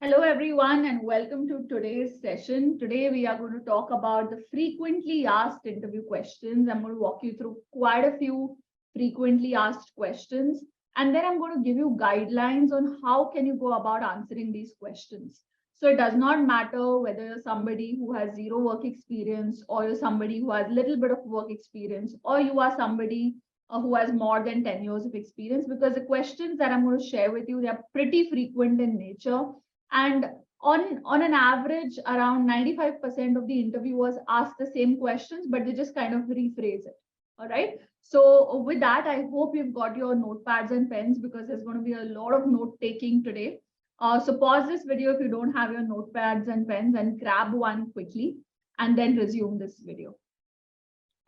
Hello, everyone, and welcome to today's session. Today, we are going to talk about the frequently asked interview questions. I'm going to walk you through quite a few frequently asked questions, and then I'm going to give you guidelines on how can you go about answering these questions. So it does not matter whether you're somebody who has zero work experience, or you're somebody who has little bit of work experience, or you are somebody who has more than 10 years of experience, because the questions that I'm going to share with you, they are pretty frequent in nature, and on an average, around 95% of the interviewers ask the same questions, but they just kind of rephrase it. All right. So with that, I hope you've got your notepads and pens, because there's going to be a lot of note taking today. So pause this video if you don't have your notepads and pens, and grab one quickly and then resume this video.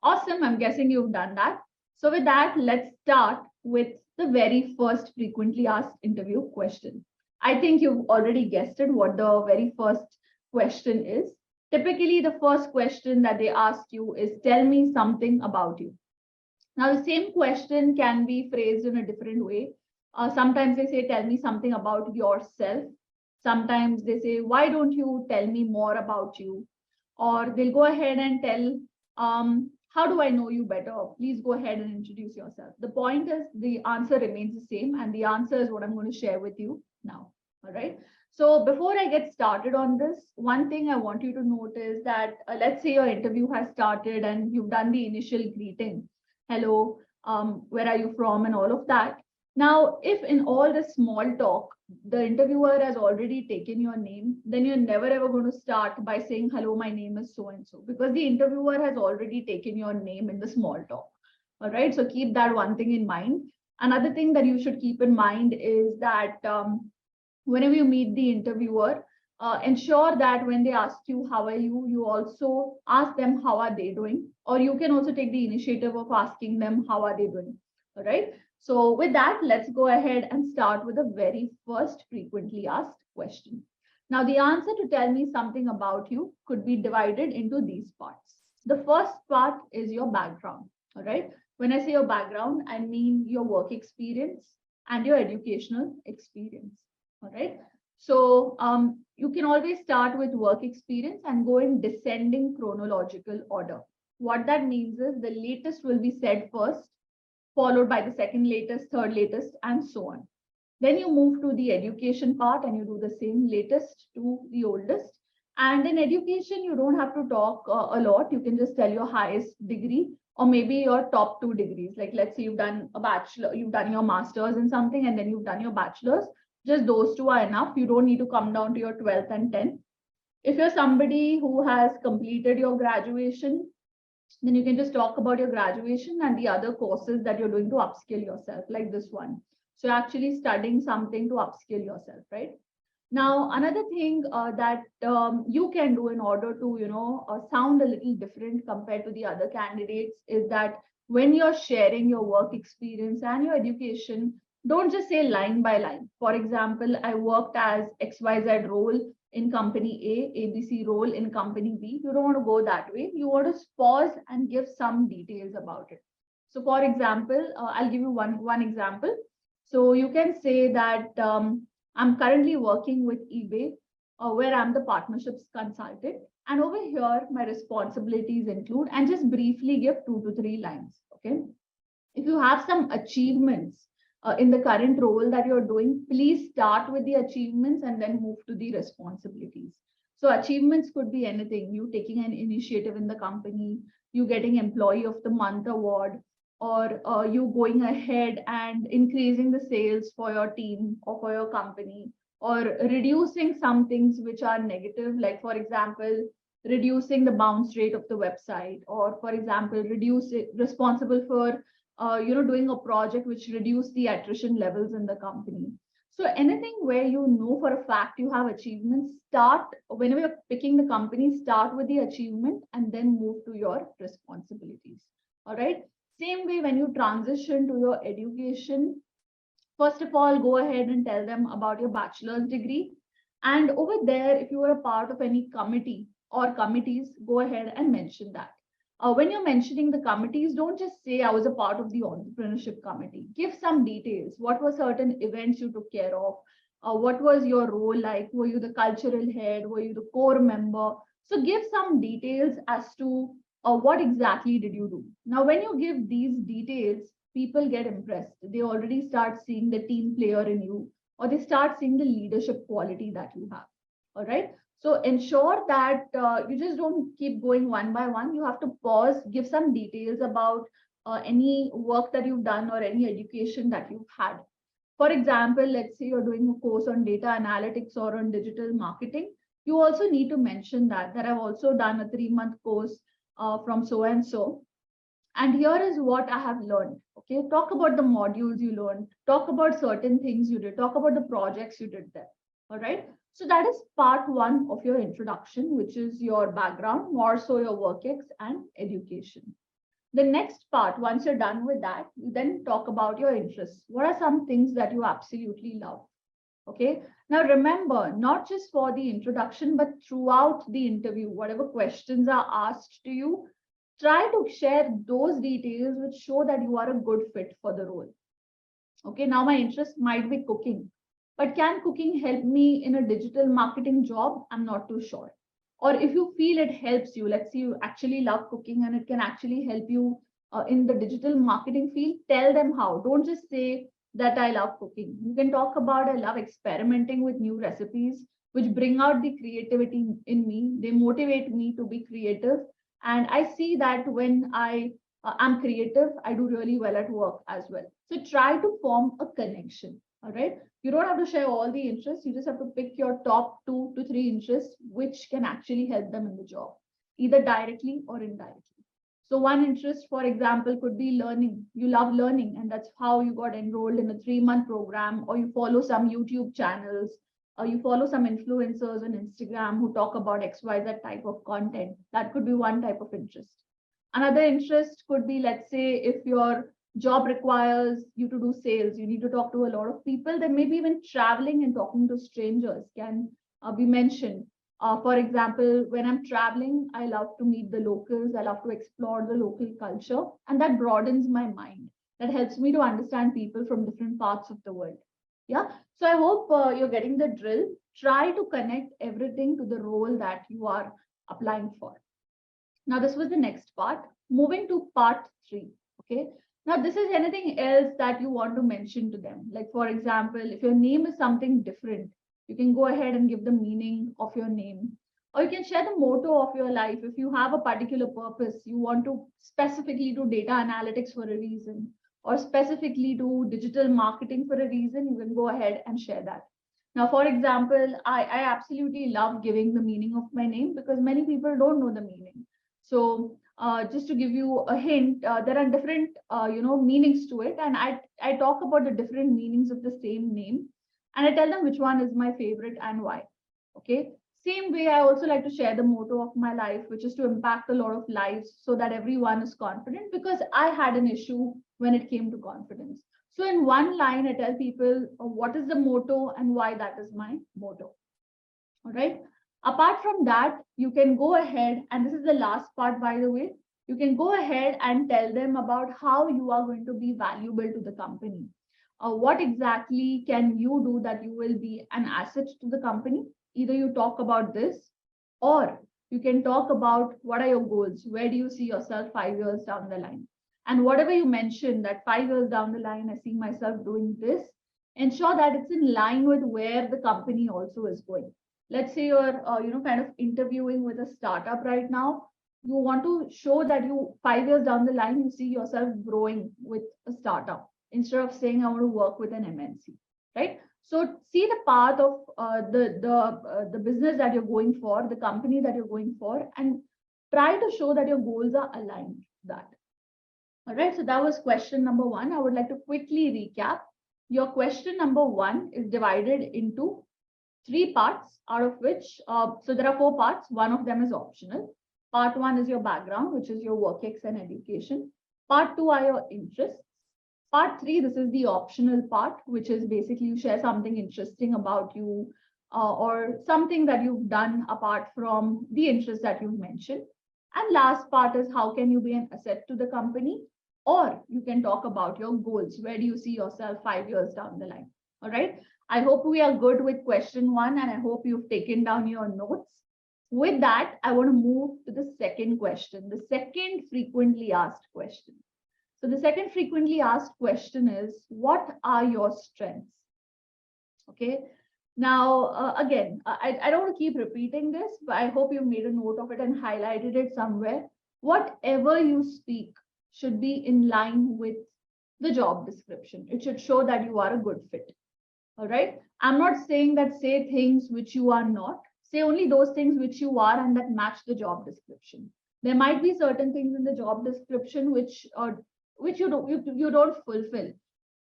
Awesome. I'm guessing you've done that. So with that, let's start with the very first frequently asked interview question. I think you've already guessed it, what the very first question is. Typically, the first question that they ask you is, tell me something about you. Now, the same question can be phrased in a different way. Sometimes they say, tell me something about yourself. Sometimes they say, why don't you tell me more about you? Or they'll go ahead and tell, how do I know you better? Please go ahead and introduce yourself. The point is the answer remains the same, and the answer is what I'm going to share with you now. All right. So before I get started on this, one thing I want you to note is that let's say your interview has started and you've done the initial greeting. Hello, where are you from, and all of that. Now, if in all the small talk, the interviewer has already taken your name, then you're never ever going to start by saying, hello, my name is so and so, because the interviewer has already taken your name in the small talk. All right. So keep that one thing in mind. Another thing that you should keep in mind is that whenever you meet the interviewer, ensure that when they ask you, how are you, you also ask them, how are they doing? Or you can also take the initiative of asking them, how are they doing? All right. So with that, let's go ahead and start with the very first frequently asked question. Now, the answer to tell me something about you could be divided into these parts. The first part is your background. All right. When I say your background, I mean your work experience and your educational experience. All right. So you can always start with work experience and go in descending chronological order. What that means is the latest will be said first, followed by the second latest, third latest, and so on. Then you move to the education part and you do the same, latest to the oldest. And in education, you don't have to talk a lot. You can just tell your highest degree, or maybe your top two degrees. Like, let's say you've done a bachelor, you've done your master's in something, and then you've done your bachelor's. Just those two are enough. You don't need to come down to your 12th and 10th. If you're somebody who has completed your graduation, then you can just talk about your graduation and the other courses that you're doing to upskill yourself, like this one. So you're actually studying something to upskill yourself, right? Now, another thing that you can do in order to, sound a little different compared to the other candidates is that when you're sharing your work experience and your education, don't just say line by line. For example, I worked as XYZ role in company A, ABC role in company B. You don't want to go that way. You want to pause and give some details about it. So for example, I'll give you one example. So you can say that I'm currently working with eBay, where I'm the partnerships consultant. And over here, my responsibilities include, and just briefly give 2 to 3 lines. Okay. If you have some achievements in the current role that you're doing, please start with the achievements and then move to the responsibilities. So achievements could be anything: you taking an initiative in the company, you getting employee of the month award, or you going ahead and increasing the sales for your team or for your company, or reducing some things which are negative, like for example, reducing the bounce rate of the website, or for example, responsible for doing a project which reduce the attrition levels in the company. So anything where you know for a fact you have achievements, start whenever you're picking the company, start with the achievement and then move to your responsibilities. All right. Same way when you transition to your education, first of all, go ahead and tell them about your bachelor's degree. And over there, if you are a part of any committee or committees, go ahead and mention that. When you're mentioning the committees, don't just say I was a part of the entrepreneurship committee. Give some details. What were certain events you took care of? What was your role like? Were you the cultural head? Were you the core member? So give some details as to what exactly did you do. Now, when you give these details, people get impressed. They already start seeing the team player in you, or they start seeing the leadership quality that you have. All right. So ensure that you just don't keep going one by one. You have to pause, give some details about any work that you've done or any education that you've had. For example, let's say you're doing a course on data analytics or on digital marketing. You also need to mention that I've also done a 3-month course from so and so. And here is what I have learned. Okay, talk about the modules you learned, talk about certain things you did, talk about the projects you did there. All right. So that is part one of your introduction, which is your background, more so your work ex and education. The next part, once you're done with that, you then talk about your interests. What are some things that you absolutely love? Okay. Now remember, not just for the introduction, but throughout the interview, whatever questions are asked to you, try to share those details which show that you are a good fit for the role. Okay. Now my interest might be cooking, but can cooking help me in a digital marketing job? I'm not too sure. Or if you feel it helps you, let's say you actually love cooking and it can actually help you in the digital marketing field, tell them how. Don't just say that I love cooking. You can talk about I love experimenting with new recipes, which bring out the creativity in me. They motivate me to be creative. And I see that when I am creative, I do really well at work as well. So try to form a connection. All right. You don't have to share all the interests. You just have to pick your top 2 to 3 interests, which can actually help them in the job, either directly or indirectly. So one interest, for example, could be learning. You love learning, and that's how you got enrolled in a 3-month program, or you follow some YouTube channels, or you follow some influencers on Instagram who talk about XYZ type of content. That could be one type of interest. Another interest could be, let's say, if your job requires you to do sales, you need to talk to a lot of people, then maybe even traveling and talking to strangers can be mentioned. For example, when I'm traveling, I love to meet the locals, I love to explore the local culture, and that broadens my mind. That helps me to understand people from different parts of the world. Yeah. So I hope you're getting the drill. Try to connect everything to the role that you are applying for. Now, this was the next part. Moving to part 3. Okay. Now, this is anything else that you want to mention to them. Like, for example, if your name is something different, you can go ahead and give the meaning of your name. Or you can share the motto of your life. If you have a particular purpose, you want to specifically do data analytics for a reason, or specifically do digital marketing for a reason, you can go ahead and share that. Now, for example, I absolutely love giving the meaning of my name because many people don't know the meaning. So just to give you a hint, there are different, meanings to it. And I talk about the different meanings of the same name. And I tell them which one is my favorite and why. Okay. Same way, I also like to share the motto of my life, which is to impact a lot of lives so that everyone is confident, because I had an issue when it came to confidence. So in one line, I tell people what is the motto and why that is my motto. All right. Apart from that, you can go ahead, and this is the last part, by the way, you can go ahead and tell them about how you are going to be valuable to the company. What exactly can you do that you will be an asset to the company? Either you talk about this, or you can talk about what are your goals? Where do you see yourself 5 years down the line? And whatever you mentioned, that 5 years down the line, I see myself doing this, ensure that it's in line with where the company also is going. Let's say you're kind of interviewing with a startup right now. You want to show that you 5 years down the line, you see yourself growing with a startup instead of saying I want to work with an MNC, right? So see the path of the business that you're going for, the company that you're going for, and try to show that your goals are aligned to that. All right, so that was question number 1. I would like to quickly recap. Your question number 1 is divided into 3 parts, out of which, so there are 4 parts. One of them is optional. Part 1 is your background, which is your work ex and education. Part 2 are your interests. Part 3, this is the optional part, which is basically you share something interesting about you or something that you've done apart from the interest that you've mentioned. And last part is how can you be an asset to the company, or you can talk about your goals. Where do you see yourself 5 years down the line? All right. I hope we are good with question 1, and I hope you've taken down your notes. With that, I want to move to the second question, the second frequently asked question. So the second frequently asked question is, what are your strengths? Okay. Now, again, I don't want to keep repeating this, but I hope you made a note of it and highlighted it somewhere. Whatever you speak should be in line with the job description. It should show that you are a good fit. All right. I'm not saying that say things which you are not. Say only those things which you are and that match the job description. There might be certain things in the job description which you don't fulfill.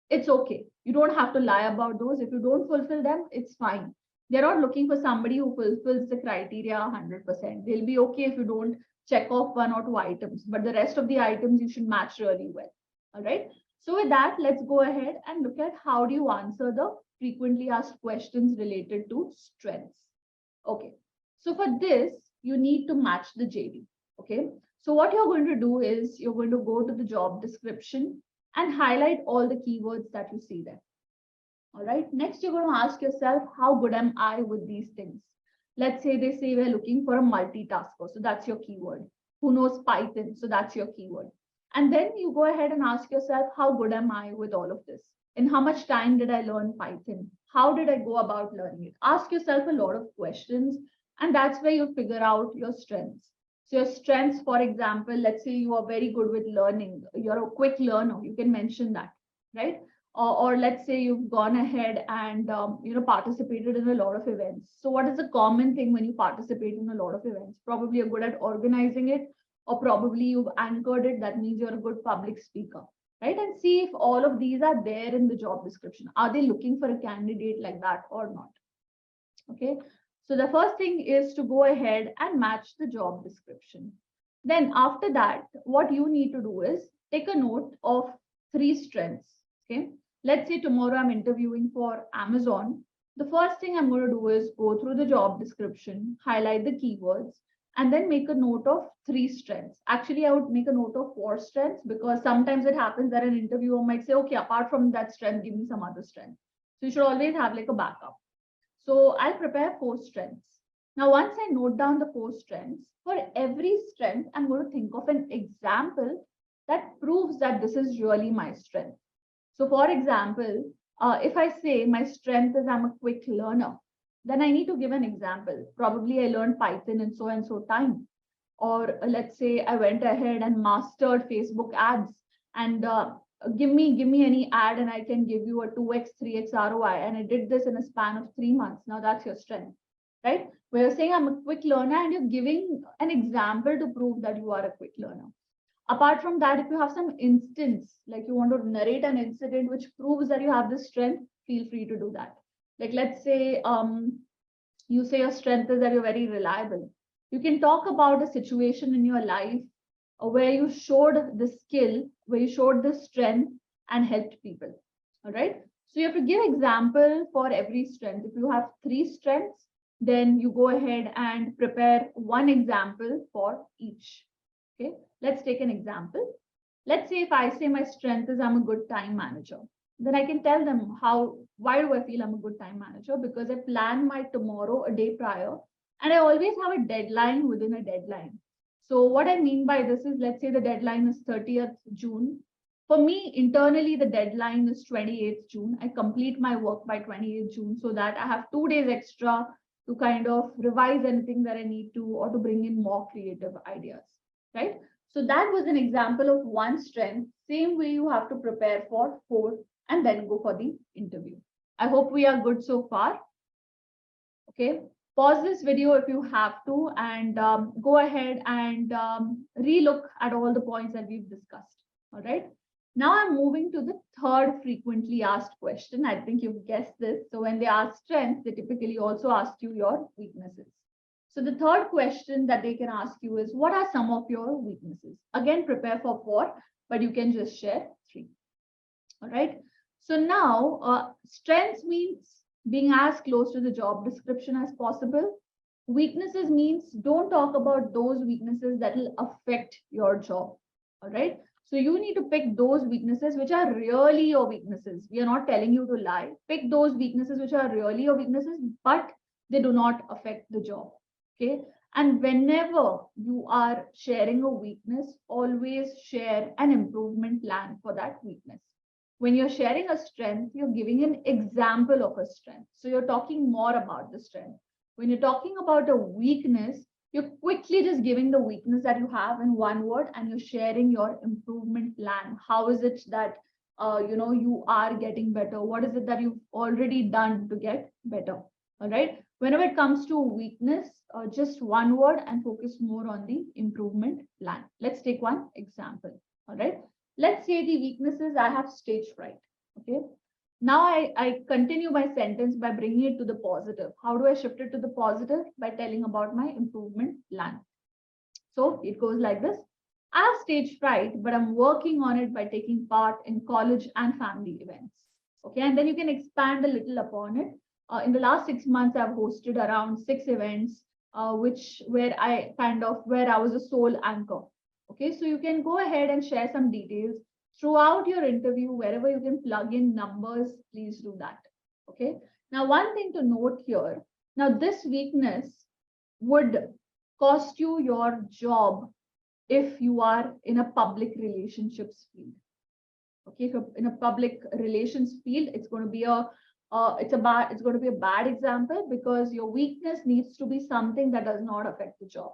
It's okay. You don't have to lie about those. If you don't fulfill them, it's fine. They're not looking for somebody who fulfills the criteria 100%. They'll be okay if you don't check off 1 or 2 items, but the rest of the items you should match really well. All right. So with that, let's go ahead and look at how do you answer the frequently asked questions related to strengths. Okay. So for this, you need to match the JD. Okay. So what you're going to do is you're going to go to the job description and highlight all the keywords that you see there. All right. Next, you're going to ask yourself, how good am I with these things? Let's say they say we're looking for a multitasker. So that's your keyword. Who knows Python? So that's your keyword. And then you go ahead and ask yourself, how good am I with all of this? In how much time did I learn Python? How did I go about learning it? Ask yourself a lot of questions, and that's where you figure out your strengths. So your strengths, for example, let's say you are very good with learning. You're a quick learner. You can mention that, right? Or let's say you've gone ahead and participated in a lot of events. So what is the common thing when you participate in a lot of events? Probably you're good at organizing it, or probably you've anchored it. That means you're a good public speaker, right? And see if all of these are there in the job description. Are they looking for a candidate like that or not? Okay. So the first thing is to go ahead and match the job description. Then after that, what you need to do is take a note of 3 strengths. Okay. Let's say tomorrow I'm interviewing for Amazon. The first thing I'm going to do is go through the job description, highlight the keywords, and then make a note of 3 strengths. Actually, I would make a note of 4 strengths, because sometimes it happens that an interviewer might say, okay, apart from that strength, give me some other strength. So you should always have like a backup. So I'll prepare 4 strengths. Now, once I note down the 4 strengths, for every strength, I'm going to think of an example that proves that this is really my strength. So for example, if I say my strength is I'm a quick learner, then I need to give an example. Probably I learned Python in so and so time. Or let's say I went ahead and mastered Facebook ads, and give me any ad and I can give you a 2x, 3x ROI. And I did this in a span of 3 months. Now that's your strength, right? Where you're saying I'm a quick learner and you're giving an example to prove that you are a quick learner. Apart from that, if you have some instance, like you want to narrate an incident which proves that you have this strength, feel free to do that. Like let's say you say your strength is that you're very reliable. You can talk about a situation in your life where you showed the skill, where you showed the strength and helped people. All right. So you have to give example for every strength. If you have 3 strengths, then you go ahead and prepare 1 example for each. Okay. Let's take an example. Let's say if I say my strength is I'm a good time manager, then I can tell them why do I feel I'm a good time manager? Because I plan my tomorrow a day prior, and I always have a deadline within a deadline. So what I mean by this is, let's say the deadline is 30th June. For me, internally, the deadline is 28th June. I complete my work by 28th June so that I have 2 days extra to kind of revise anything that I need to, or to bring in more creative ideas, right? So that was an example of 1 strength. Same way you have to prepare for 4 and then go for the interview. I hope we are good so far. Okay. Pause this video if you have to, and go ahead and relook at all the points that we've discussed. All right. Now I'm moving to the third frequently asked question. I think you've guessed this. So when they ask strengths, they typically also ask you your weaknesses. So the third question that they can ask you is, what are some of your weaknesses? Again, prepare for 4, but you can just share 3. All right. So now strengths means being as close to the job description as possible. Weaknesses means don't talk about those weaknesses that will affect your job. All right. So you need to pick those weaknesses which are really your weaknesses. We are not telling you to lie. Pick those weaknesses which are really your weaknesses, but they do not affect the job. Okay. And whenever you are sharing a weakness, always share an improvement plan for that weakness. When you're sharing a strength, you're giving an example of a strength. So you're talking more about the strength. When you're talking about a weakness, you're quickly just giving the weakness that you have in one word, and you're sharing your improvement plan. How is it that you are getting better? What is it that you've already done to get better? All right. Whenever it comes to weakness, just one word and focus more on the improvement plan. Let's take one example. All right. Let's say the weaknesses, I have stage fright. Okay. Now I continue my sentence by bringing it to the positive. How do I shift it to the positive? By telling about my improvement plan. So it goes like this. I have stage fright, but I'm working on it by taking part in college and family events. Okay. And then you can expand a little upon it. In the last 6 months, I've hosted around 6 events, where I was a sole anchor. Okay, so you can go ahead and share some details throughout your interview. Wherever you can plug in numbers, please do that. Okay. Now, one thing to note here. Now, this weakness would cost you your job if you are in a public relationships field. Okay, if you're in a public relations field, it's going to be it's going to be a bad example, because your weakness needs to be something that does not affect the job.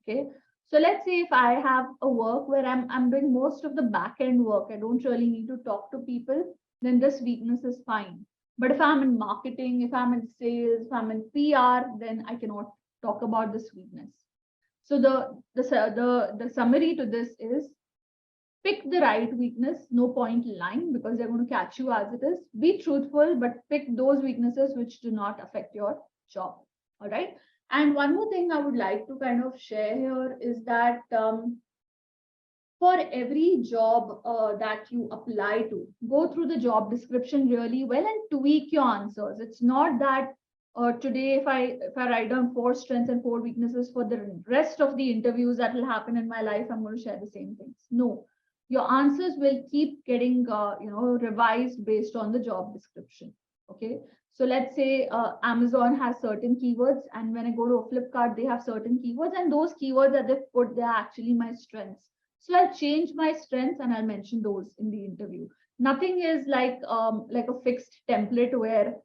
Okay. So let's say if I have a work where I'm doing most of the back end work, I don't really need to talk to people, then this weakness is fine. But if I'm in marketing, if I'm in sales, if I'm in PR, then I cannot talk about this weakness. So the summary to this is, pick the right weakness, no point lying, because they're going to catch you as it is. Be truthful, but pick those weaknesses which do not affect your job. All right. And one more thing I would like to kind of share here is that for every job that you apply to, go through the job description really well and tweak your answers. It's not that today if I write down 4 strengths and 4 weaknesses, for the rest of the interviews that will happen in my life, I'm going to share the same things. No, your answers will keep getting revised based on the job description. Okay. So let's say Amazon has certain keywords, and when I go to a Flipkart, they have certain keywords, and those keywords that they've put, they're actually my strengths. So I'll change my strengths and I'll mention those in the interview. Nothing is like a fixed template where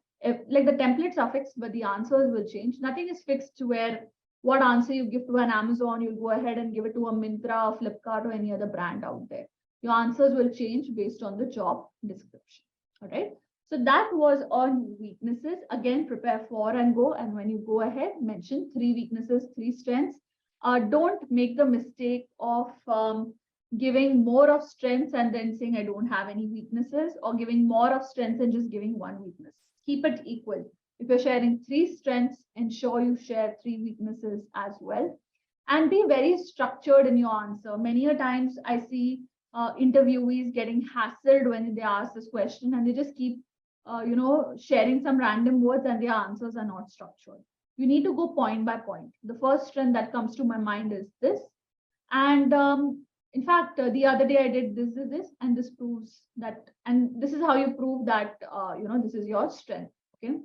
like the templates are fixed, but the answers will change. Nothing is fixed where what answer you give to an Amazon, you'll go ahead and give it to a Myntra, a Flipkart, or any other brand out there. Your answers will change based on the job description. All right. So that was on weaknesses. Again, prepare for and go. And when you go ahead, mention 3 weaknesses, 3 strengths. Don't make the mistake of giving more of strengths and then saying I don't have any weaknesses, or giving more of strengths and just giving 1 weakness. Keep it equal. If you're sharing 3 strengths, ensure you share 3 weaknesses as well. And be very structured in your answer. Many a times I see interviewees getting hassled when they ask this question, and they just keep sharing some random words and their answers are not structured. You need to go point by point. The first strength that comes to my mind is this. And in fact, the other day I did this, and this proves that, and this is how you prove that, this is your strength. Okay.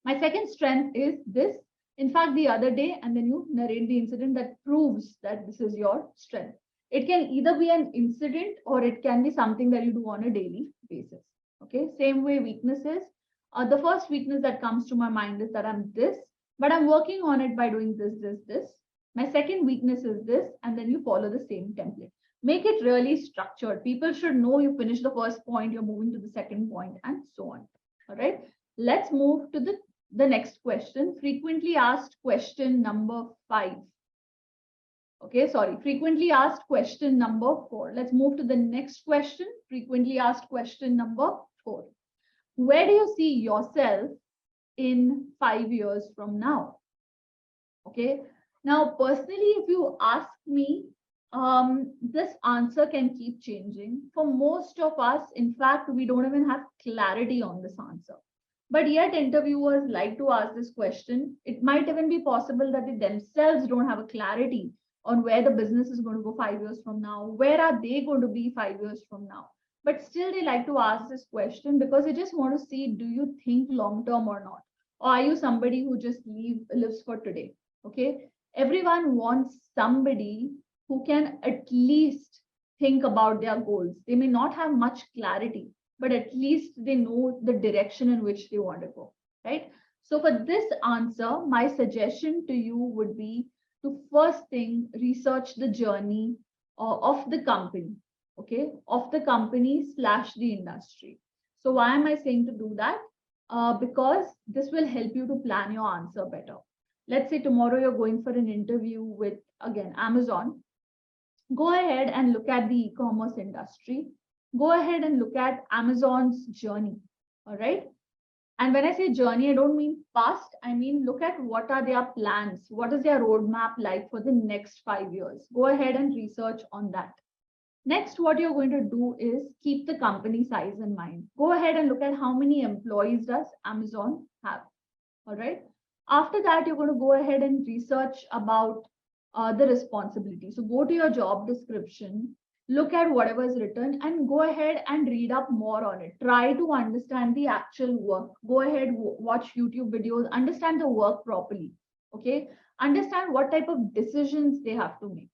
My second strength is this. In fact, the other day, and then you narrate the incident that proves that this is your strength. It can either be an incident or it can be something that you do on a daily basis. Okay. Same way weaknesses. The first weakness that comes to my mind is that I'm this, but I'm working on it by doing this. My second weakness is this, and then you follow the same template. Make it really structured. People should know you finish the first point, you're moving to the second point, and so on. All right. Let's move to the next question. Frequently asked question number 5. Okay, sorry, frequently asked question number 4. Let's move to the next question. Frequently asked question number 4. Where do you see yourself in 5 years from now? Okay. Now, personally, if you ask me, this answer can keep changing. For most of us, in fact, we don't even have clarity on this answer. But yet, interviewers like to ask this question. It might even be possible that they themselves don't have a clarity, on where the business is going to go 5 years from now. Where are they going to be 5 years from now? But still, they like to ask this question because they just want to see, do you think long term or not? Or are you somebody who just lives for today? Okay. Everyone wants somebody who can at least think about their goals. They may not have much clarity, but at least they know the direction in which they want to go, right? So for this answer, my suggestion to you would be to first thing, research the journey of the company, okay, of the company slash the industry. So why am I saying to do that? Because this will help you to plan your answer better. Let's say tomorrow you're going for an interview with, again, Amazon. Go ahead and look at the e-commerce industry. Go ahead and look at Amazon's journey. All right. And when I say journey, I don't mean past. I mean, look at what are their plans. What is their roadmap like for the next 5 years? Go ahead and research on that. Next, what you're going to do is keep the company size in mind. Go ahead and look at how many employees does Amazon have. All right. After that, you're going to go ahead and research about the responsibility. So go to your job description, look at whatever is written and go ahead and read up more on it. Try to understand the actual work. Go ahead, watch YouTube videos, understand the work properly. Okay. Understand what type of decisions they have to make.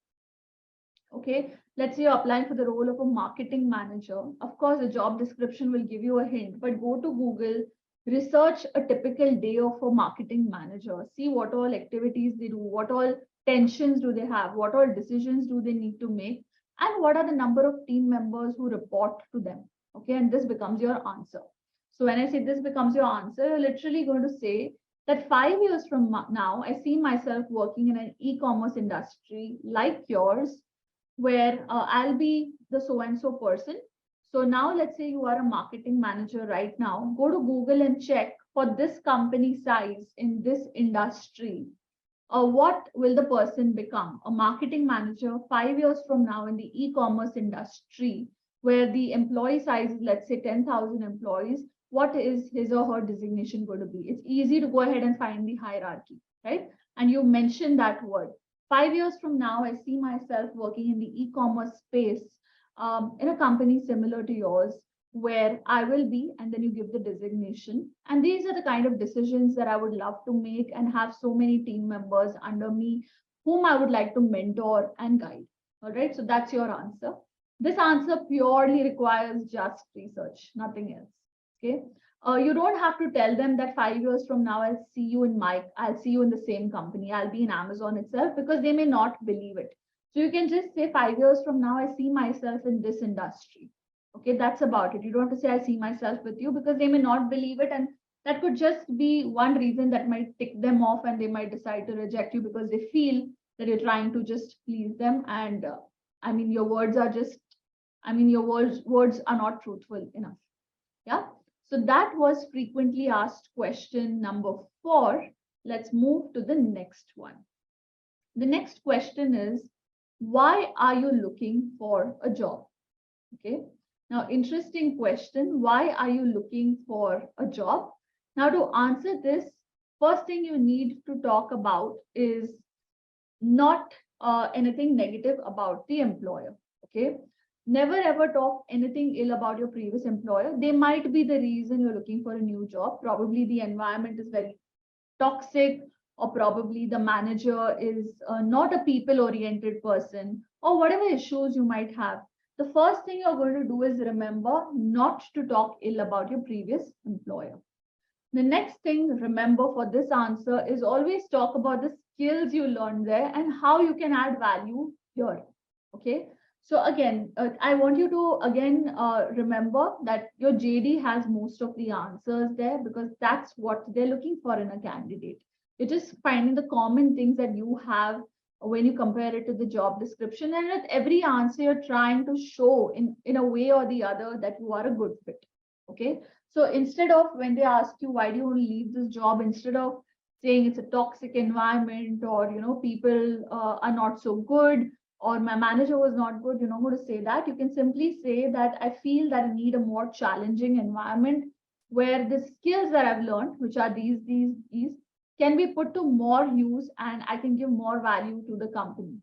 Okay. Let's say you're applying for the role of a marketing manager. Of course, the job description will give you a hint, but go to Google, research a typical day of a marketing manager, see what all activities they do, what all tensions do they have, what all decisions do they need to make, and what are the number of team members who report to them. Okay, and this becomes your answer. So when I say this becomes your answer, you're literally going to say that 5 years from now, I see myself working in an e-commerce industry like yours, where I'll be the so and so person. So now let's say you are a marketing manager right now. Go to Google and check for this company size in this industry. What will the person become? A marketing manager 5 years from now in the e-commerce industry, where the employee size is, let's say, 10,000 employees. What is his or her designation going to be? It's easy to go ahead and find the hierarchy, right? And you mentioned that word. 5 years from now, I see myself working in the e-commerce space in a company similar to yours, where I will be, and then you give the designation. And these are the kind of decisions that I would love to make and have so many team members under me whom I would like to mentor and guide. All right, so that's your answer. This answer purely requires just research, nothing else. Okay. You don't have to tell them that 5 years from now I'll see you in the same company, I'll be in Amazon itself, because they may not believe it. So you can just say 5 years from now I see myself in this industry. Okay, that's about it. You don't have to say I see myself with you, because they may not believe it, and that could just be one reason that might tick them off, and they might decide to reject you because they feel that you're trying to just please them. And I mean, your words are just, I mean, your words are not truthful enough. Yeah. So that was frequently asked question number 4. Let's move to the next one. The next question is, why are you looking for a job? Okay. Now, interesting question. Why are you looking for a job? Now, to answer this, first thing you need to talk about is not anything negative about the employer. Okay. Never ever talk anything ill about your previous employer. They might be the reason you're looking for a new job. Probably the environment is very toxic, or probably the manager is not a people-oriented person, or whatever issues you might have. The first thing you're going to do is remember not to talk ill about your previous employer. The next thing, remember for this answer, is always talk about the skills you learned there and how you can add value here. Okay. So again, I want you to again remember that your JD has most of the answers there, because that's what they're looking for in a candidate. You're just finding the common things that you have when you compare it to the job description. And with every answer, you're trying to show in a way or the other that you are a good fit. Okay. So instead of, when they ask you, why do you want to leave this job, instead of saying it's a toxic environment, or, people are not so good, or my manager was not good, you're not going to say that. You can simply say that I feel that I need a more challenging environment where the skills that I've learned, which are these, can be put to more use, and I can give more value to the company.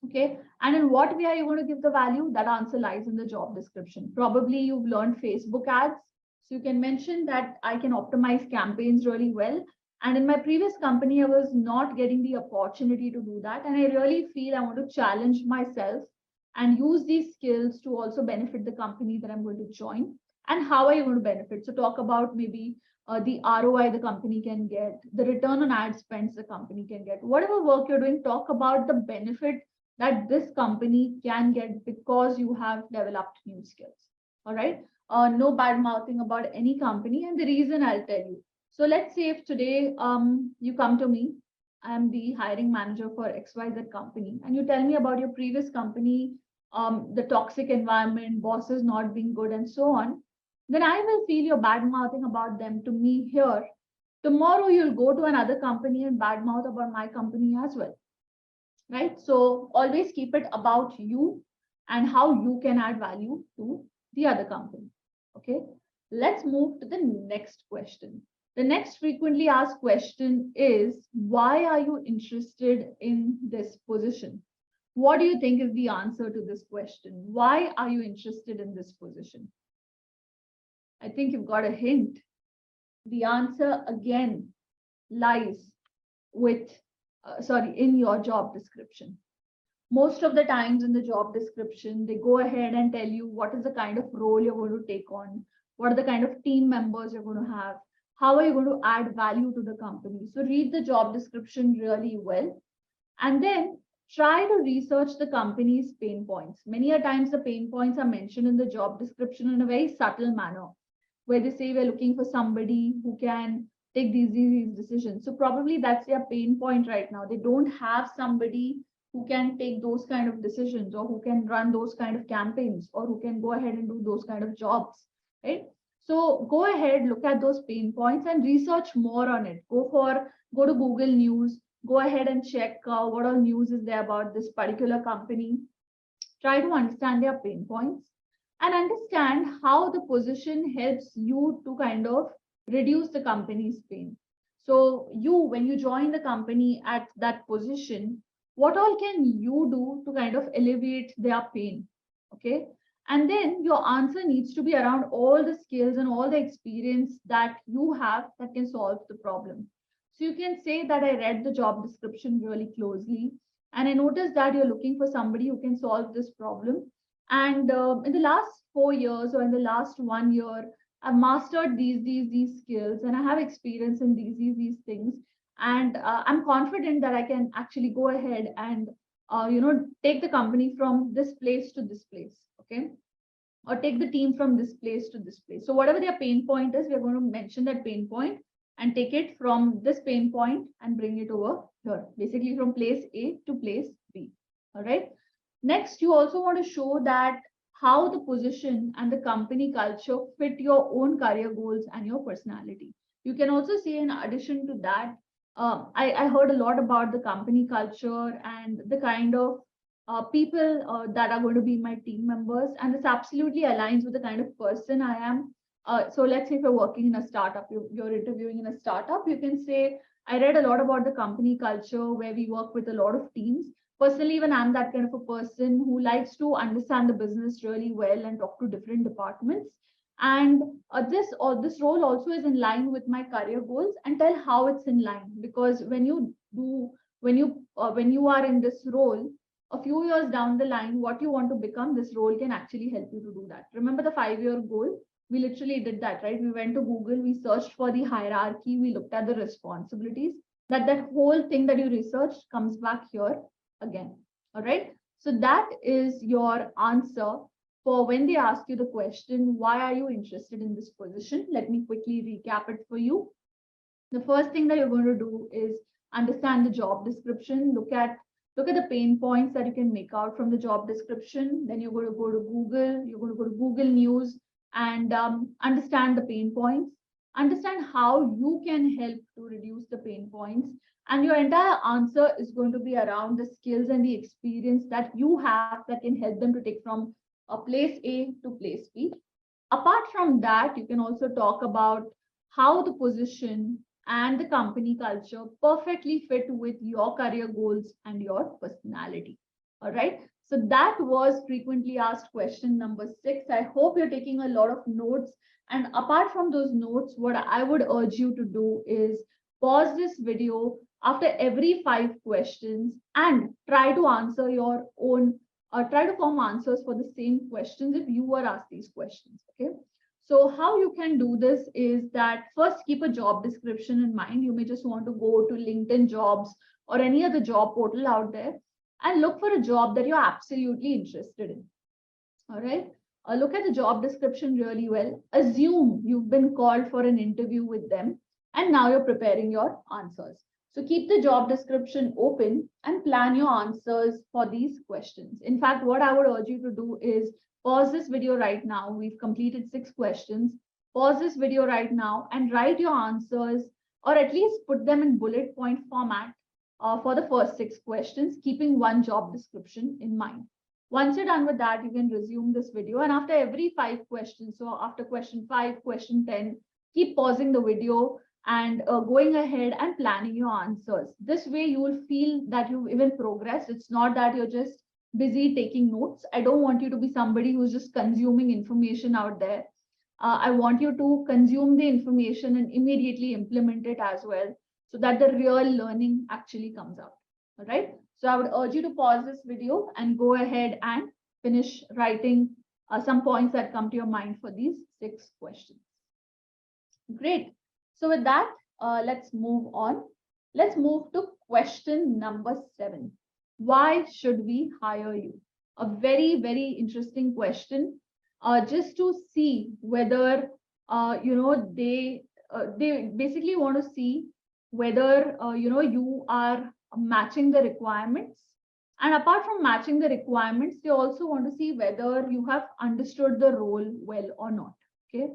Okay. And in what way are you going to give the value? That answer lies in the job description. Probably you've learned Facebook ads. So you can mention that I can optimize campaigns really well. And in my previous company, I was not getting the opportunity to do that. And I really feel I want to challenge myself and use these skills to also benefit the company that I'm going to join. And how are you going to benefit? So talk about maybe the ROI the company can get, the return on ad spends the company can get. Whatever work you're doing, talk about the benefit that this company can get because you have developed new skills. All right. No bad mouthing about any company. And the reason I'll tell you. So let's say if today you come to me, I'm the hiring manager for XYZ company, and you tell me about your previous company, the toxic environment, bosses not being good, and so on, then I will feel your bad mouthing about them to me here. Tomorrow you'll go to another company and bad mouth about my company as well, right? So always keep it about you and how you can add value to the other company. Okay, let's move to the next question. The next frequently asked question is, why are you interested in this position? What do you think is the answer to this question? Why are you interested in this position? I think you've got a hint. The answer again lies with in your job description. Most of the times in the job description, they go ahead and tell you what is the kind of role you're going to take on, what are the kind of team members you're going to have, how are you going to add value to the company. So read the job description really well, and then try to research the company's pain points. Many a times the pain points are mentioned in the job description in a very subtle manner, where they say we're looking for somebody who can take these decisions. So probably that's their pain point right now. They don't have somebody who can take those kind of decisions, or who can run those kind of campaigns, or who can go ahead and do those kind of jobs, right? So go ahead, look at those pain points and research more on it. Go to Google News, go ahead and check what all news is there about this particular company. Try to understand their pain points and understand how the position helps you to kind of reduce the company's pain. So when you join the company at that position, what all can you do to kind of alleviate their pain? Okay. And then your answer needs to be around all the skills and all the experience that you have that can solve the problem. So you can say that I read the job description really closely, and I noticed that you're looking for somebody who can solve this problem. And in the last 4 years, or in the last 1 year, I've mastered these skills, and I have experience in these things. And I'm confident that I can actually go ahead and take the company from this place to this place. Okay, or take the team from this place to this place. So whatever their pain point is, we're going to mention that pain point and take it from this pain point and bring it over here, basically from place A to place B. All right. Next, you also want to show that how the position and the company culture fit your own career goals and your personality. You can also say, in addition to that, I heard a lot about the company culture and the kind of people that are going to be my team members, and this absolutely aligns with the kind of person I am. So let's say if you're working in a startup, you're interviewing in a startup, you can say, I read a lot about the company culture where we work with a lot of teams. Personally, even I'm that kind of a person who likes to understand the business really well and talk to different departments. And this role also is in line with my career goals, and tell how it's in line. Because when you are in this role, a few years down the line, what you want to become, this role can actually help you to do that. Remember the 5-year goal? We literally did that, right? We went to Google, we searched for the hierarchy, we looked at the responsibilities. That whole thing that you researched comes back here again. All right. So that is your answer for when they ask you the question, why are you interested in this position? Let me quickly recap it for you. The first thing that you're going to do is understand the job description. Look at the pain points that you can make out from the job description. Then you're going to go to Google. You're going to go to Google News and understand the pain points. Understand how you can help to reduce the pain points. And your entire answer is going to be around the skills and the experience that you have that can help them to take from a place A to place B. Apart from that, you can also talk about how the position and the company culture perfectly fit with your career goals and your personality. All right. So that was frequently asked question number 6. I hope you're taking a lot of notes. And apart from those notes, what I would urge you to do is pause this video after every 5 questions and try to answer your own, or try to form answers for the same questions if you were asked these questions. Okay. So how you can do this is that first keep a job description in mind. You may just want to go to LinkedIn jobs or any other job portal out there and look for a job that you're absolutely interested in. All right. Look at the job description really well. Assume you've been called for an interview with them and now you're preparing your answers. So keep the job description open and plan your answers for these questions. In fact, what I would urge you to do is pause this video right now. We've completed 6 questions. Pause this video right now and write your answers, or at least put them in bullet point format for the first 6 questions, keeping one job description in mind. Once you're done with that, you can resume this video. And after every 5 questions, so after question 5, question 10, keep pausing the video and going ahead and planning your answers. This way, you will feel that you've even progressed. It's not that you're just busy taking notes. I don't want you to be somebody who's just consuming information out there. I want you to consume the information and immediately implement it as well, so that the real learning actually comes out. All right. So I would urge you to pause this video and go ahead and finish writing some points that come to your mind for these 6 questions. Great. So with that, let's move on. Let's move to question number 7. Why should we hire you? A very, very interesting question. Just to see whether they basically want to see whether you are matching the requirements. And apart from matching the requirements, they also want to see whether you have understood the role well or not. Okay.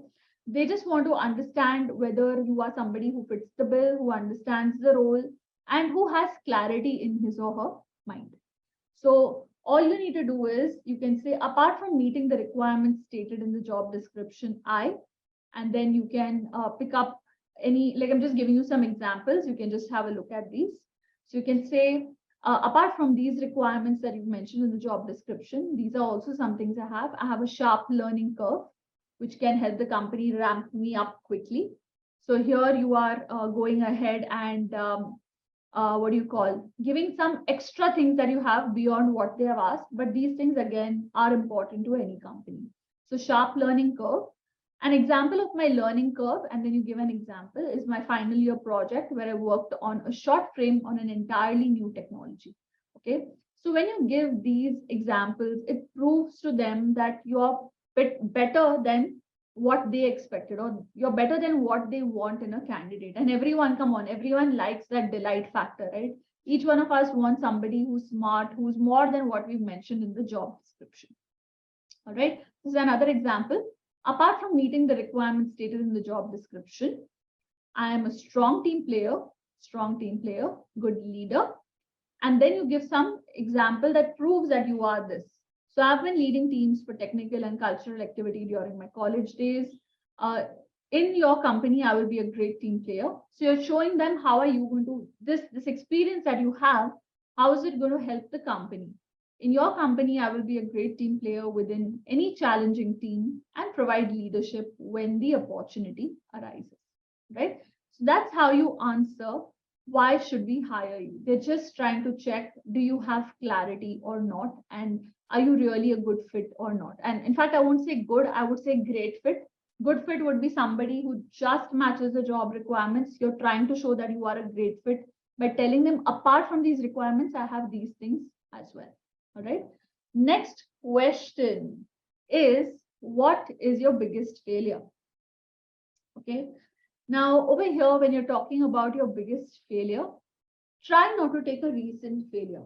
They just want to understand whether you are somebody who fits the bill, who understands the role, and who has clarity in his or her mind. So all you need to do is you can say, apart from meeting the requirements stated in the job description, and then you can pick up any, like I'm just giving you some examples. You can just have a look at these. So you can say, apart from these requirements that you've mentioned in the job description, these are also some things I have. I have a sharp learning curve, which can help the company ramp me up quickly. So here you are going ahead and giving some extra things that you have beyond what they have asked. But these things, again, are important to any company. So sharp learning curve. An example of my learning curve, and then you give an example, is my final year project where I worked on a short frame on an entirely new technology. Okay. So when you give these examples, it proves to them that you're better than what they expected, or you're better than what they want in a candidate. And everyone, come on, everyone likes that delight factor, right? Each one of us wants somebody who's smart, who's more than what we've mentioned in the job description. All right. This is another example. Apart from meeting the requirements stated in the job description, I am a strong team player, good leader. And then you give some example that proves that you are this. So I've been leading teams for technical and cultural activity during my college days. In your company, I will be a great team player. So you're showing them how are you going to, this experience that you have, how is it going to help the company? In your company, I will be a great team player within any challenging team and provide leadership when the opportunity arises, right? So that's how you answer, why should we hire you? They're just trying to check, do you have clarity or not? And are you really a good fit or not? And in fact, I won't say good, I would say great fit. Good fit would be somebody who just matches the job requirements. You're trying to show that you are a great fit by telling them, apart from these requirements, I have these things as well. All right. Next question is, what is your biggest failure? Okay. Now, over here, when you're talking about your biggest failure, try not to take a recent failure.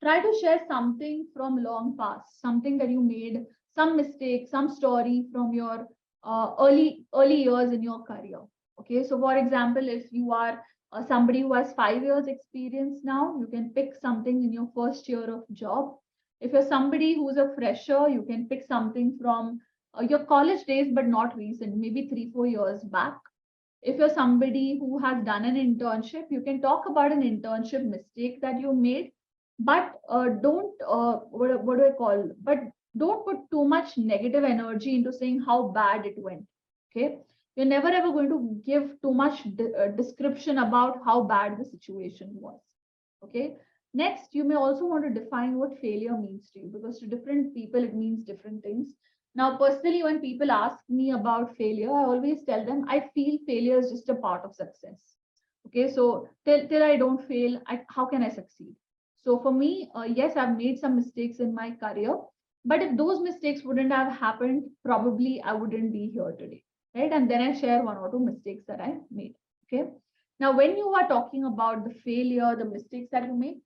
Try to share something from long past, something that you made, some mistake, some story from your early years in your career. Okay. So, for example, if you are somebody who has 5 years experience now, you can pick something in your first year of job. If you're somebody who's a fresher, you can pick something from your college days, but not recent, maybe 3-4 years back. If you're somebody who has done an internship, you can talk about an internship mistake that you made, but what do I call? But don't put too much negative energy into saying how bad it went. Okay, you're never ever going to give too much description about how bad the situation was. Okay. Next, you may also want to define what failure means to you, because to different people it means different things. Now, personally, when people ask me about failure, I always tell them I feel failure is just a part of success. Okay, so till I don't fail, how can I succeed? So for me, yes, I've made some mistakes in my career, but if those mistakes wouldn't have happened, probably I wouldn't be here today, right? And then I share one or two mistakes that I made. Okay. Now, when you are talking about the failure, the mistakes that you make,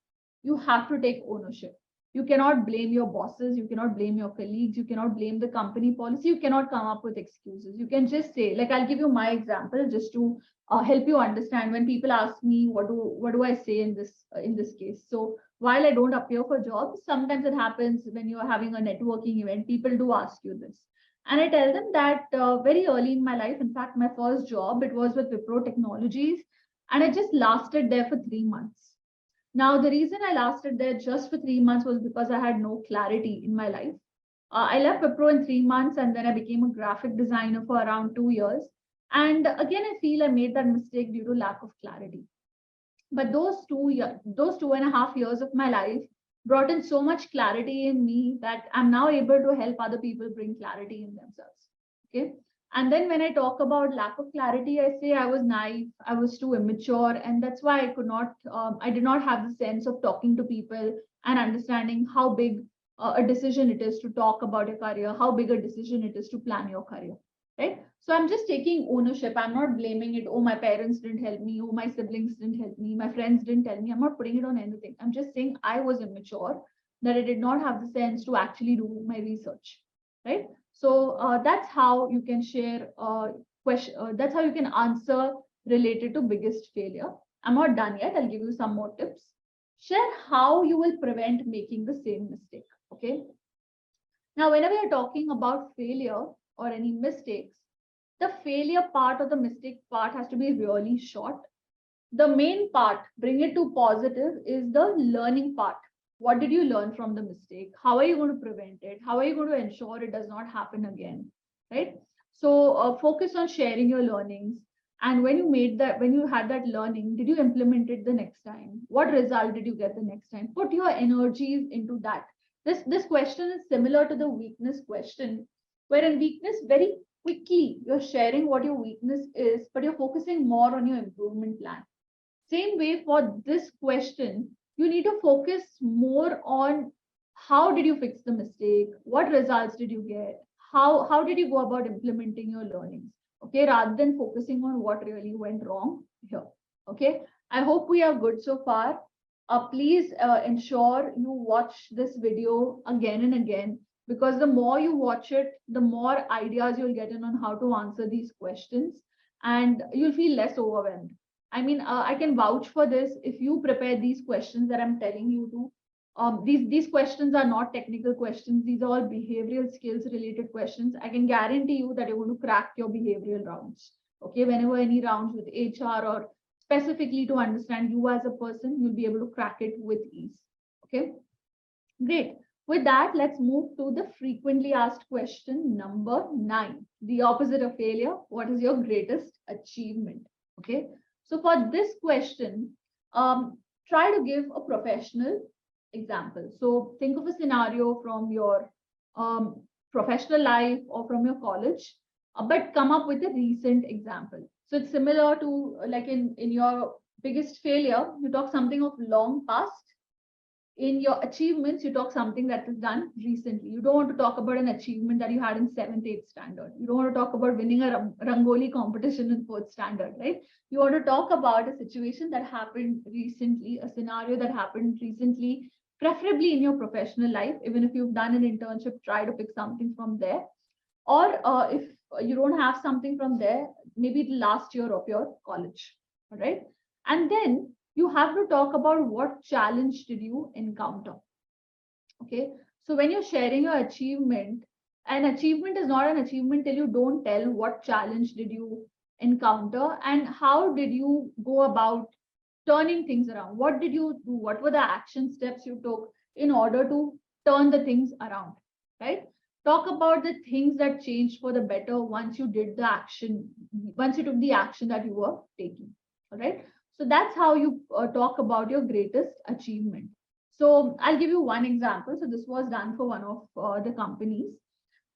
you have to take ownership. You cannot blame your bosses, you cannot blame your colleagues, you cannot blame the company policy, you cannot come up with excuses. You can just say, like, I'll give you my example just to help you understand. When people ask me what do I say in this case. So while I don't appear for jobs, sometimes it happens when you're having a networking event, people do ask you this. And I tell them that very early in my life, in fact, my first job, it was with Wipro Technologies, and I just lasted there for 3 months. Now, the reason I lasted there just for 3 months was because I had no clarity in my life. I left Wipro in 3 months, and then I became a graphic designer for around 2 years. And again, I feel I made that mistake due to lack of clarity. But those 2.5 years of my life brought in so much clarity in me that I'm now able to help other people bring clarity in themselves. Okay. And then when I talk about lack of clarity, I say I was naive, I was too immature, and that's why I did not have the sense of talking to people and understanding how big a decision it is to talk about your career, how big a decision it is to plan your career, right? So I'm just taking ownership. I'm not blaming it. Oh, my parents didn't help me. Oh, my siblings didn't help me. My friends didn't tell me. I'm not putting it on anything. I'm just saying I was immature, that I did not have the sense to actually do my research, right? So that's how you can share question. That's how you can answer related to biggest failure. I'm not done yet. I'll give you some more tips. Share how you will prevent making the same mistake. Okay. Now, whenever you're talking about failure or any mistakes, the failure part or the mistake part has to be really short. The main part, bring it to positive, is the learning part. What did you learn from the mistake? How are you going to prevent it? How are you going to ensure it does not happen again? Right? So focus on sharing your learnings. And when you had that learning, did you implement it the next time? What result did you get the next time? Put your energies into that. This question is similar to the weakness question, where in weakness, very quickly you're sharing what your weakness is, but you're focusing more on your improvement plan. Same way for this question, you need to focus more on how did you fix the mistake, what results did you get, how did you go about implementing your learnings, okay, rather than focusing on what really went wrong here. Okay, I hope we are good so far. Please ensure you watch this video again and again, because the more you watch it, the more ideas you'll get in on how to answer these questions, and you'll feel less overwhelmed. I mean, I can vouch for this. If you prepare these questions that I'm telling you to, these questions are not technical questions. These are all behavioral skills related questions. I can guarantee you that you're going to crack your behavioral rounds. Okay, whenever any rounds with HR or specifically to understand you as a person, you'll be able to crack it with ease. Okay, great. With that, let's move to the frequently asked question number 9. The opposite of failure. What is your greatest achievement? Okay. So for this question, try to give a professional example. So think of a scenario from your professional life or from your college, but come up with a recent example. So it's similar to like in your biggest failure, you talk something of long past. In your achievements, you talk something that is done recently. You don't want to talk about an achievement that you had in 7th, 8th standard. You don't want to talk about winning a Rangoli competition in 4th standard, right? You want to talk about a situation that happened recently, a scenario that happened recently, preferably in your professional life. Even if you've done an internship, try to pick something from there. Or if you don't have something from there, maybe the last year of your college, all right? And then you have to talk about what challenge did you encounter. Okay, so when you're sharing your achievement, an achievement is not an achievement till you don't tell what challenge did you encounter and how did you go about turning things around. What did you do? What were the action steps you took in order to turn the things around, right? Talk about the things that changed for the better once you did the action, once you took the action that you were taking, all right? So that's how you talk about your greatest achievement. So I'll give you one example. So this was done for one of the companies.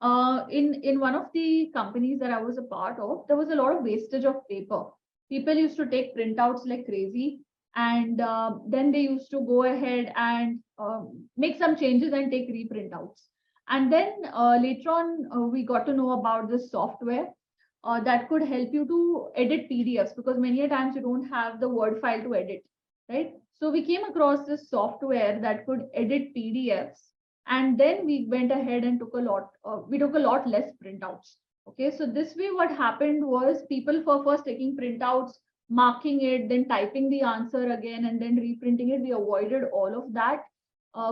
In one of the companies that I was a part of, there was a lot of wastage of paper. People used to take printouts like crazy, and then they used to go ahead and make some changes and take reprintouts. And then later on, we got to know about this software that could help you to edit PDFs, because many a times you don't have the Word file to edit, right? So we came across this software that could edit PDFs, and then we went ahead and took a lot less printouts. Okay, so this way what happened was people were first taking printouts, marking it, then typing the answer again, and then reprinting it. We avoided all of that.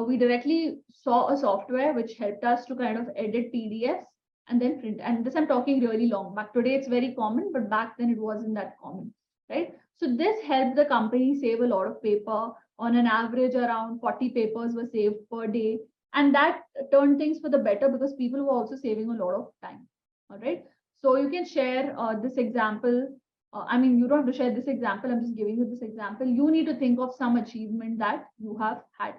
We directly saw a software which helped us to kind of edit PDFs and then print. And this I'm talking really long back. Today it's very common, but back then it wasn't that common, right? So this helped the company save a lot of paper. On an average, around 40 papers were saved per day. And that turned things for the better because people were also saving a lot of time. All right. So you can share this example. I mean, you don't have to share this example. I'm just giving you this example. You need to think of some achievement that you have had.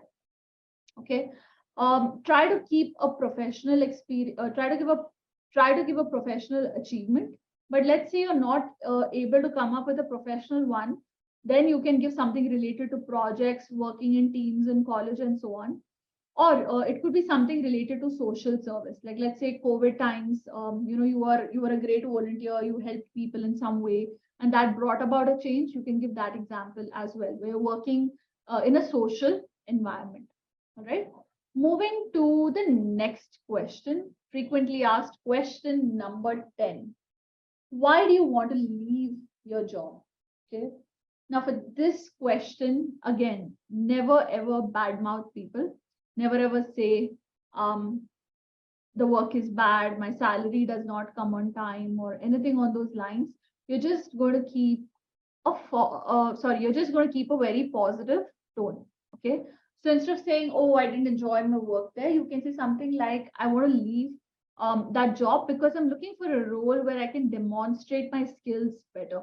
Okay. Try to keep a professional experience. Try to give a professional achievement. But let's say you're not able to come up with a professional one, then you can give something related to projects, working in teams in college, and so on. Or it could be something related to social service, like let's say COVID times. You were a great volunteer, you helped people in some way, and that brought about a change. You can give that example as well, where you're working in a social environment. All right. Moving to the next question, frequently asked question number 10. Why do you want to leave your job? Okay. Now, for this question, again, never ever badmouth people. Never ever say the work is bad, my salary does not come on time, or anything on those lines. You're just going to keep you're just going to keep a very positive tone. Okay. So instead of saying, "Oh, I didn't enjoy my work there," you can say something like, "I want to leave that job because I'm looking for a role where I can demonstrate my skills better."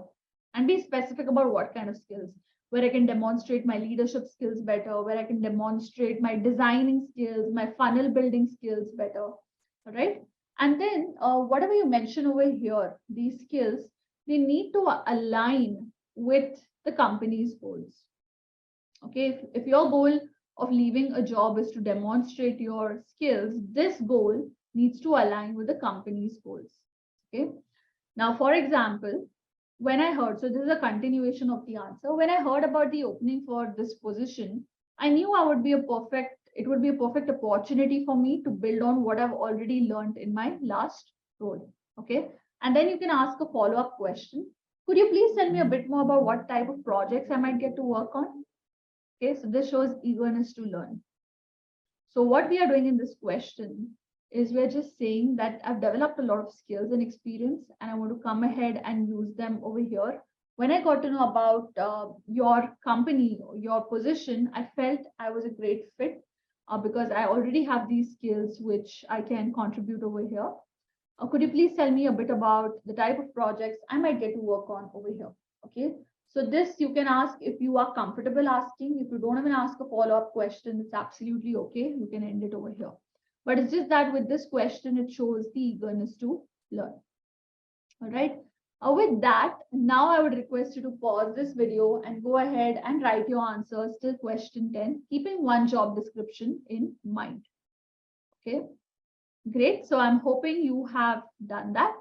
And be specific about what kind of skills. Where I can demonstrate my leadership skills better, where I can demonstrate my designing skills, my funnel building skills better. All right. And then whatever you mention over here, these skills, they need to align with the company's goals. Okay. If your goal of leaving a job is to demonstrate your skills, this goal needs to align with the company's goals. Okay. Now, for example, when I heard, so this is a continuation of the answer. When I heard about the opening for this position, I knew it would be a perfect opportunity for me to build on what I've already learned in my last role. Okay. And then you can ask a follow-up question. Could you please tell me a bit more about what type of projects I might get to work on? Okay. So this shows eagerness to learn. So what we are doing in this question is we're just saying that I've developed a lot of skills and experience, and I want to come ahead and use them over here. When I got to know about your company, your position, I felt I was a great fit because I already have these skills which I can contribute over here. Could you please tell me a bit about the type of projects I might get to work on over here? Okay. So this you can ask if you are comfortable asking. If you don't even ask a follow-up question, it's absolutely okay. You can end it over here. But it's just that with this question, it shows the eagerness to learn. All right. With that, now I would request you to pause this video and go ahead and write your answers till question 10, keeping one job description in mind. Okay. Great. So I'm hoping you have done that.